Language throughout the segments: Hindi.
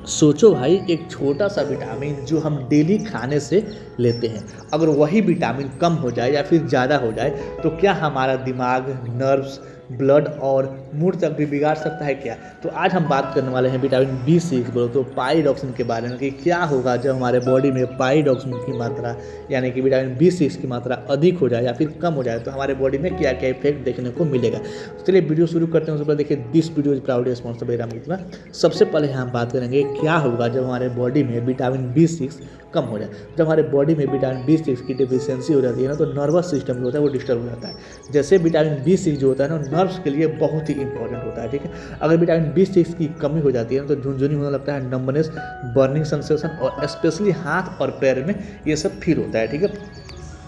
सोचो भाई, एक छोटा सा विटामिन जो हम डेली खाने से लेते हैं, अगर वही विटामिन कम हो जाए या फिर ज़्यादा हो जाए तो क्या हमारा दिमाग, नर्व्स, ब्लड और मूड तक भी बिगाड़ सकता है क्या? तो आज हम बात करने वाले हैं विटामिन B6 बोलो तो पाइरोक्सिन के बारे में कि क्या होगा जब हमारे बॉडी में पाइरोक्सिन की मात्रा यानी कि विटामिन B6 की मात्रा अधिक हो जाए या फिर कम हो जाए तो हमारे बॉडी में क्या क्या इफेक्ट देखने को मिलेगा। तो चलिए वीडियो शुरू करते हैं। उससे पहले देखिए, this video is proudly sponsored by Ramakrishna. सबसे पहले हम बात करेंगे क्या होगा जब हमारे बॉडी में विटामिन B6 कम हो जाए। जब हमारे बॉडी में विटामिन B6 की डिफिशियंसी हो जाती है ना, तो नर्वस सिस्टम जो होता है वो डिस्टर्ब हो जाता है। जैसे विटामिन B6 जो होता है ना, नर्व्स के लिए बहुत ही इंपॉर्टेंट होता है, ठीक है। अगर विटामिन B6 की कमी हो जाती है ना, तो झुनझुनी होने लगता है, नंबनेस, बर्निंग सेंसेशन और स्पेशली हाथ और पैर में ये सब फील होता है, ठीक है।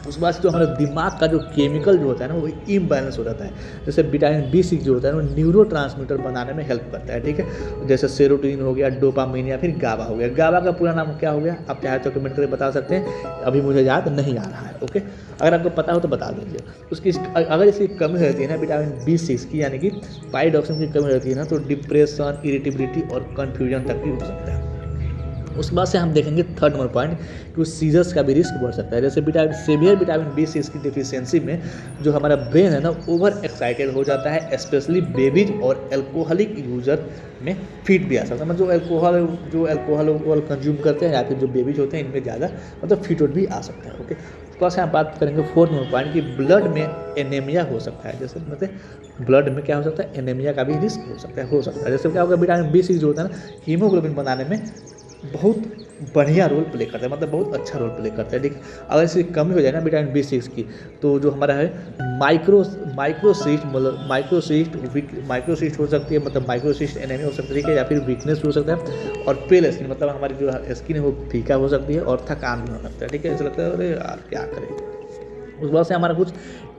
उसके बाद जो हमारे दिमाग का जो केमिकल जो होता है ना, वो इम्बैलेंस हो जाता है। जैसे विटामिन B6 जो होता है ना, वो न्यूरोट्रांसमीटर बनाने में हेल्प करता है, ठीक है। जैसे सेरोटोनिन हो गया, डोपामिन या फिर गाबा हो गया। गाबा का पूरा नाम क्या हो गया, आप चाहे तो कमेंट करके बता सकते हैं, अभी मुझे याद नहीं आ रहा है, ओके। अगर आपको पता हो तो बता दीजिए। उसकी अगर इसकी कमी रहती है ना विटामिन B6 की यानी कि पाइरोक्सिन की कमी रहती है ना, तो डिप्रेशन, इरिटेबिलिटी और कन्फ्यूजन तक भी हो सकता है। उसके बाद से हम देखेंगे थर्ड नंबर पॉइंट कि सीजर्स का भी रिस्क बढ़ सकता है। जैसे सीवियर विटामिन B6 की डिफिशियंसी में जो हमारा ब्रेन है ना, ओवर एक्साइटेड हो जाता है, स्पेशली बेबीज और एल्कोहलिक यूजर में फिट भी आ सकता है। मतलब जो अल्कोहल कंज्यूम करते हैं या फिर जो बेबीज होते हैं, इनमें ज़्यादा मतलब फिट भी आ सकता है, ओके। उसके बाद से हम बात करेंगे फोर्थ नंबर पॉइंट कि ब्लड में एनीमिया हो सकता है। जैसे मतलब ब्लड में क्या हो सकता है, एनीमिया का भी रिस्क हो सकता है। जैसे क्या होगा, विटामिन B6 जो होता है ना, हीमोग्लोबिन बनाने में बहुत बढ़िया रोल प्ले करता है, मतलब बहुत अच्छा रोल प्ले करता है, ठीक है। अगर इसकी कमी हो जाए ना विटामिन B6 की, तो जो हमारा है माइक्रोसिस्ट हो सकती है, मतलब माइक्रोसिस्ट एनीमिया हो सकती है, ठीक है, या फिर वीकनेस हो सकता है। और पेल स्किन, मतलब हमारी जो स्किन है वो फीका हो सकती है और थकान भी हो सकता है, ठीक है। ऐसा लगता है अरे यार क्या करें। उस वजह से हमारा कुछ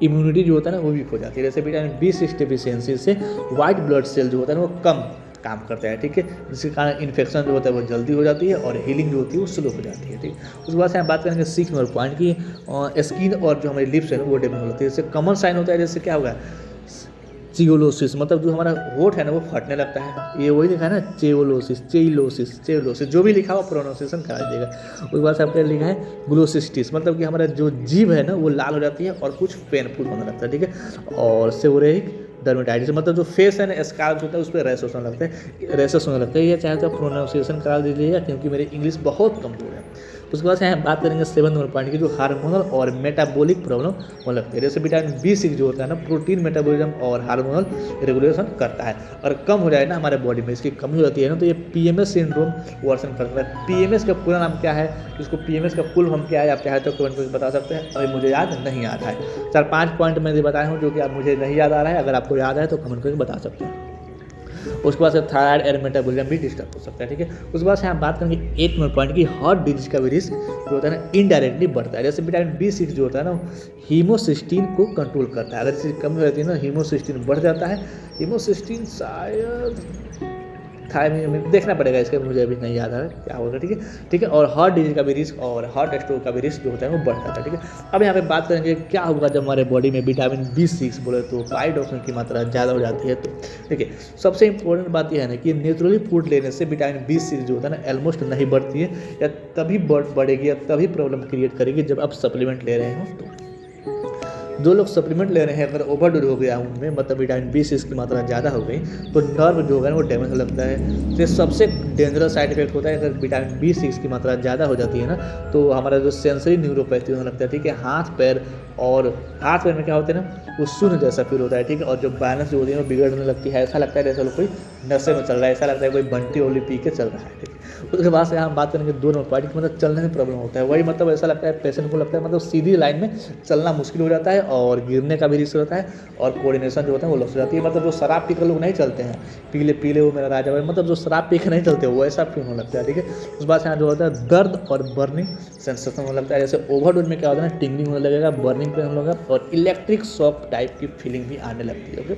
इम्यूनिटी जो होता है ना वो वीक हो जाती है। जैसे विटामिन B6 डिफिशियंसी से वाइट ब्लड सेल जो होता है ना वो कम काम करता है, ठीक है, जिसके कारण इन्फेक्शन जो होता है वो जल्दी हो जाती है और हीलिंग जो होती है वो स्लो हो जाती है, ठीक है। उसके बाद से हम बात करेंगे 6 नंबर पॉइंट की स्किन और जो हमारी लिप्स है ना वो डैमेज होती है। जैसे कॉमन साइन होता है, जैसे क्या होगा, चियोलोसिस, मतलब जो हमारा होठ है ना वो फटने लगता है। ये वही लिखा है ना, चेलोसिस जो भी लिखा हो प्रोनाउंसिएशन करा दीजिएगा। उसके बाद से आपका लिखा है ग्लोसिस्टिस, मतलब कि हमारा जो जीभ है ना वो लाल हो जाती है और कुछ पेनफुल होने लगता है, ठीक है। और सेवरेइक डर्मेटाइटिस, मतलब जो फेस है ना स्कार्स होता है उस पर रैशेस होने लगते हैं। ये चाहे तो आप प्रोनाउंसिएशन करा दीजिएगा क्योंकि मेरी इंग्लिश बहुत कमजोर है। उसके बाद से हम बात करेंगे 7 नंबर पॉइंट की, जो हार्मोनल और मेटाबॉलिक प्रॉब्लम होने लगती है। जैसे विटामिन B6 जो होता है ना, प्रोटीन मेटाबॉलिज्म और हार्मोनल रेगुलेशन करता है, और कम हो जाए ना हमारे बॉडी में, इसकी कमी हो जाती है ना, तो ये PMS सिंड्रोम वर्सन करता है। PMS का पूरा नाम क्या है, इसको PMS का फुल फॉर्म क्या है, आप चाहे तो कमेंट करके बता सकते हैं, अभी मुझे याद नहीं आ रहा है। 4-5 पॉइंट मैंने बताया हूँ जो कि आप मुझे नहीं याद आ रहा है, अगर आपको याद है तो कमेंट करके बता सकते हैं। उसके बाद से थायराइड एयर मेटाबॉलिज्म भी डिस्टर्ब हो सकता है, ठीक है। उसके बाद से हम बात करेंगे 8 नंबर पॉइंट की, हार्ट डिजीज का भी रिस्क जो होता है ना इनडायरेक्टली बढ़ता है। जैसे विटामिन B6 जो होता है ना, हीमोसिस्टीन को कंट्रोल करता है। अगर इसकी कमी रहती है ना, हीमोसिस्टीन बढ़ जाता है। हीमोसिस्टीन शायद में देखना पड़ेगा, इसका मुझे अभी नहीं याद आ रहा है क्या होगा, ठीक है। और हार्ट डिजीज का भी रिस्क और हार्ट स्ट्रोक का भी रिस्क जो होता है वो बढ़ जाता है, ठीक है। अब यहाँ पे बात करेंगे क्या होगा जब हमारे बॉडी में विटामिन B6 बोले तो पाइरोक्सिन की मात्रा ज़्यादा हो जाती है। तो देखिए, सबसे इंपॉर्टेंट बात यह है ना कि नेचुरली फूड लेने से विटामिन B6 जो होता है ना ऑलमोस्ट नहीं बढ़ती है, या तभी बढ़ेगी या तभी प्रॉब्लम क्रिएट करेगी जब आप सप्लीमेंट ले रहे हो। तो जो लोग सप्लीमेंट ले रहे हैं, अगर ओवरडोज हो गया उनमें, मतलब विटामिन B6 की मात्रा ज़्यादा हो गई, तो नर्व जो है वो डैमेज होने लगता है। तो ये सबसे डेंजरस साइड इफेक्ट होता है। अगर विटामिन B6 की मात्रा ज़्यादा हो जाती है ना, तो हमारा जो सेंसरी न्यूरोपैथी होने लगता है, ठीक है। हाथ पैर में क्या होता है ना, वो शून्य जैसा फील होता है, ठीक है। और जो बैलेंस जो होती है वो बिगड़ने लगती है, ऐसा लगता है जैसे कोई नशे में चल रहा है, ऐसा लगता है कोई बंटी ओली पी के चल रहा है, ठीक है। उसके बाद से हम बात करेंगे 2 नंबर पॉइंट की, मतलब चलने में प्रॉब्लम होता है। वही मतलब ऐसा लगता है पेशेंट को लगता है मतलब सीधी लाइन में चलना मुश्किल हो जाता है और गिरने का भी रिस्क रहता है, और कोऑर्डिनेशन जो होता है वो लॉस हो जाती है। मतलब जो शराब पीकर लोग नहीं चलते हैं, पीले वो मेरा राजा भाई, मतलब जो शराब पी के नहीं चलते वो ऐसा फील होने लगता है, ठीक है। उस बाद से यहाँ जो होता है दर्द और बर्निंग सेंसेशन होने लगता है। जैसे ओवरडोज में क्या होता है ना, टिंगलिंग होने लगेगा, बर्निंग पेन होने लगेगा और इलेक्ट्रिक शॉक टाइप की फीलिंग भी आने लगती है, ओके।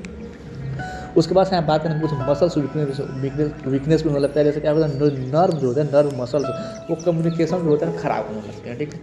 उसके बाद से हम बात करेंगे कुछ मसल्स वीकनेस भी होने लगता है। जैसे क्या होता है, नर्व जो होता है, नर्व मसल्स वो कम्युनिकेशन जो होता है खराब होने लगते हैं, ठीक है।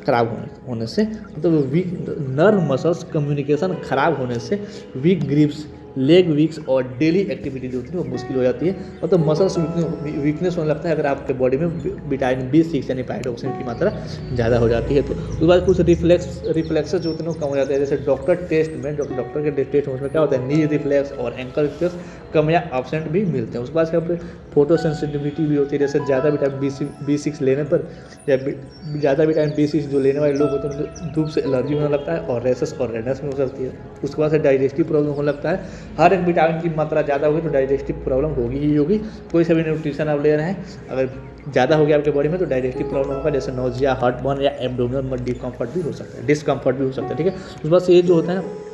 खराब होने से मतलब वीक नर्व मसल्स कम्युनिकेशन खराब होने से वीक ग्रिप्स लेग वीक्स और डेली एक्टिविटी जो होती है वो मुश्किल हो जाती है, मतलब मसल्स वीकनेस होने लगता है अगर आपके बॉडी में विटामिन B6 यानी पाइरोक्सिन की मात्रा ज़्यादा हो जाती है। तो उसके बाद कुछ रिफ्लेक्सेस जो होते हैं वो कम हो जाते हैं, जैसे डॉक्टर के टेस्ट में क्या होता है, नी रिफ्लेक्स और एंकल रिफ्लेक्स कम या एब्सेंट भी मिलते हैं। उसके बाद यहाँ पे फोटो सेंसिटिविटी भी होती है, जैसे ज़्यादा विटामिन B6 लेने पर या ज़्यादा विटामिन B6 जो लेने वाले लोग होते हैं उनको धूप से एलर्जी होने लगता है और रेसेस और रेडनेस में हो सकती है। उसके बाद से डाइजेस्टिव प्रॉब्लम होने लगता है, हर एक विटामिन की मात्रा ज़्यादा होगी तो डाइजेस्टिव प्रॉब्लम होगी ही होगी। कोई सा भी न्यूट्रिशन आप ले रहे हैं अगर ज़्यादा हो गया आपके बॉडी में तो डाइजेस्टिव प्रॉब्लम होगा, जैसे नोजिया, हार्टबर्न या एब्डोमिनल में डिस्कम्फर्ट भी हो सकता है, ठीक है। उसके बाद से ये जो होता है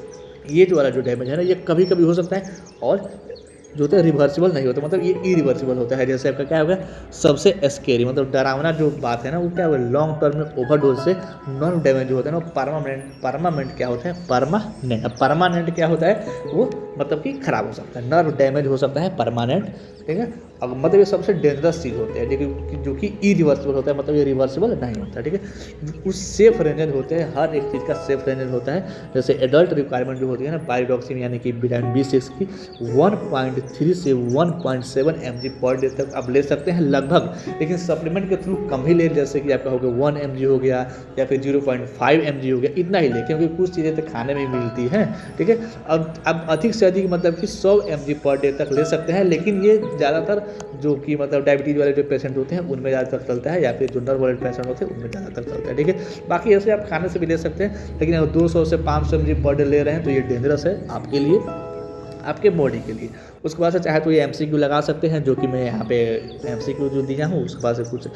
ये जो वाला जो डैमेज है ना ये कभी कभी हो सकता है और जो होता है रिवर्सिबल नहीं होता, मतलब ये इरिवर्सिबल होता है। जैसे आपका क्या होगा, सबसे स्केरी मतलब डरावना जो बात है ना वो क्या होगा, लॉन्ग टर्म में ओवरडोज से नर्व डैमेज जो होता है ना परमानेंट क्या होता है, परमानेंट क्या होता है वो मतलब कि खराब हो सकता है, नर्व डैमेज हो सकता है परमानेंट, ठीक है। अब मतलब ये सबसे डेंजरस चीज़ होती है जो कि इरिवर्सिबल होता है, मतलब ये रिवर्सिबल नहीं होता, ठीक है। कुछ सेफ रेंजेस होते हैं, हर एक चीज़ का सेफ रेंजेस होता है। जैसे एडल्ट रिक्वायरमेंट जो होती है ना पाइरोक्सिन यानी कि विटामिन B6 की 1.3 से 1.7 mg पर डे तक आप ले सकते हैं लगभग, लेकिन सप्लीमेंट के थ्रू कम ही ले, जैसे कि आपका हो गया 1 mg हो गया या फिर 0.5 mg हो गया, इतना ही ले, क्योंकि कुछ चीज़ें तो खाने में मिलती हैं, ठीक है। अब अधिक से अधिक मतलब कि 100 mg पर डे तक ले सकते हैं, लेकिन ये ज़्यादातर जो कि मतलब डायबिटीज़ वाले जो पेशेंट होते हैं उनमें ज़्यादातर चलता है, या फिर जो नर्व वाले पेशेंट होते हैं उनमें ज़्यादातर चलता है, ठीक है। बाकी ऐसे आप खाने से भी ले सकते हैं, लेकिन अगर 200 से 500 mg पर डे ले रहे हैं तो ये डेंजरस है आपके लिए, आपके बॉडी के लिए। उसके बाद से चाहे तो ये MCQ लगा सकते हैं, जो कि मैं यहाँ पे MCQ जो दिया हूँ उसके बाद से कुछ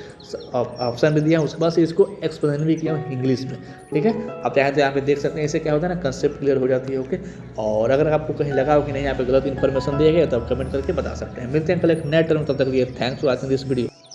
ऑप्शन भी दिया हूँ, उसके बाद से इसको एक्सप्लेन भी किया हूँ इंग्लिश में, ठीक है। आप चाहे तो यहाँ पे देख सकते हैं, इससे क्या होता है ना कंसेप्ट क्लियर हो जाती है, ओके। और अगर आपको कहीं लगा हो कि नहीं यहाँ पे गलत इन्फॉर्मेशन दिया गया तो आप कमेंट करके बता सकते हैं। मिलते हैं कल एक नए टर्म, तब तक के लिए thanks for watching this video.